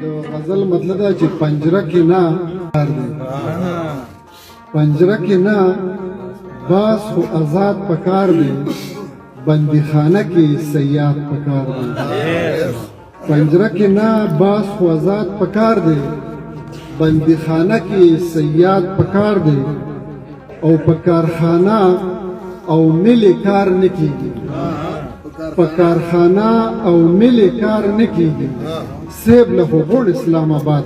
د غزل مطلب دا چې پنجره کې نه پنجره کې نه باز خو آزاد پکار دی بندیخانه کې سیاد پکار دی پنجره کې نه باز خو آزاد پکار دی بندیخانه کې سیاد پکار دی او پکارخانه او ملی کار نکیږي پکارخانه او ملی کار نکیږي سیب له غوړ اسلام آباد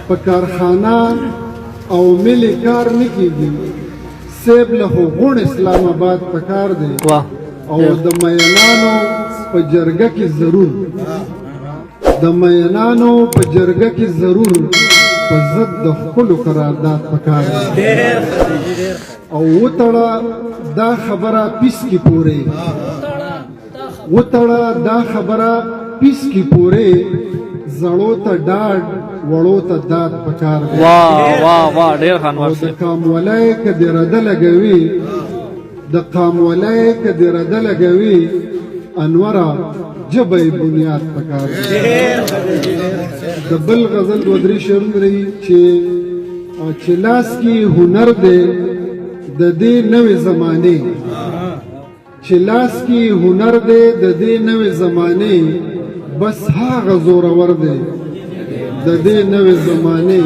پکارخانه او ملی کار نکیږي سیب له غوړ اسلام آباد پکار دی او د مینانو په جرګه کې ضرور د مینانو په جرګه کې ضرور په ضد د خپلو قرارداد پکار دی او وتړه دا خبره پیس کی پورې وتړه دا خبره پیس کی پورې زړو ته ډاډ وړو ته داد پکار دی واه ډېر خانوار د قامولای کدی رده لګوي د قامولای کدی رده لګوي انوره جبې بنیاد پکار دی د بل غزل دو درې شعرونه لري چې لاس کې هنر دی د دې نوې زمانه چې لاس کې هنر دی د دې نوې زمانه بس هغه زورور دی د دې نوې زمانه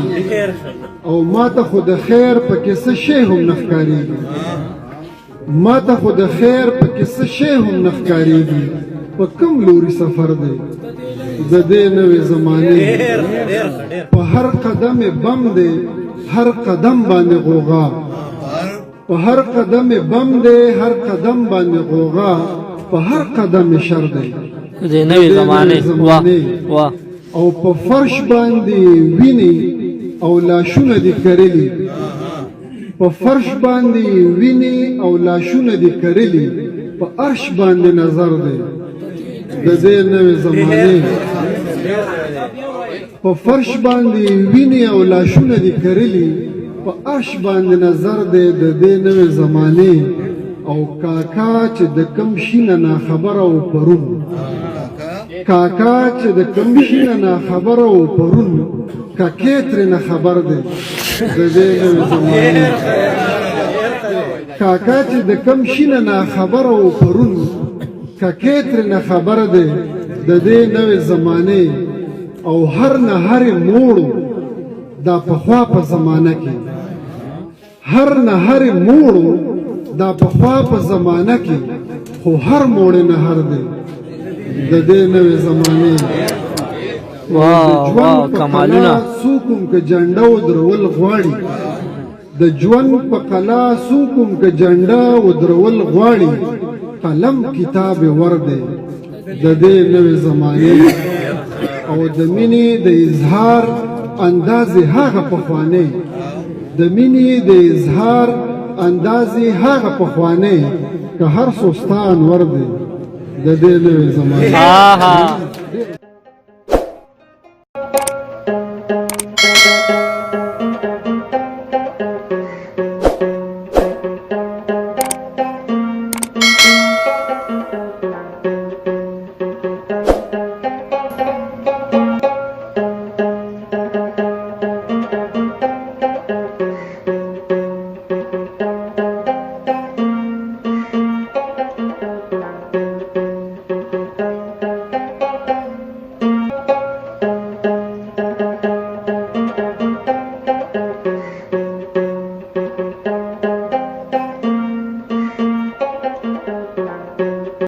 او ما ته خو د خیر په کیسه شی هم نخکاریږي ما ته خو د خیر په کیسه شی هم نخکاریږي په کوم لوري سفر دی د دې نوې زمانه په هر قدم بم دی هر قدم باندې غوغا په هر قدم بم دی هر قدم باندې غوغا په هر قدم شر دی د نوې زمانه واه او په فرش باندې ویني او لاشونه دي کرلی په فرش باندې ویني او لاشونه دي کرلی په عرش باندې نظر دی د دې نوې زمانه په فرش باندې ویني او لاشونه دي کرلی په عرش باندې نظر دی د دې نوې زمانه او کاکا چې د کم شینه نه خبره او پرون کاکا چې د کم شینه نه خبره او پرون کاکې تر نه خبر دی د دې نوې زمانه کاکا چې د کم شینه نه خبره او پرون کاکې تر نه خبر دی د دې نوې زمانه او هر نه هر موړو دا په خوا په زمانه کې هر نه هر موړو دا په خوا په زمانه کې خو هر موړ نه هر دی د دې نوې زمانه واه کمالونه سوکم که جنډو درول غواړي د ژوند په قلا سوکم که جنډا ودرول غواړي قلم کتاب ورده د دې نوې زمانه او د مینې د اظهار انداز هغه پخوانه د مینې د اظهار انداز هغه پخوانه که هر سوستان ورده د دې نوې زمانه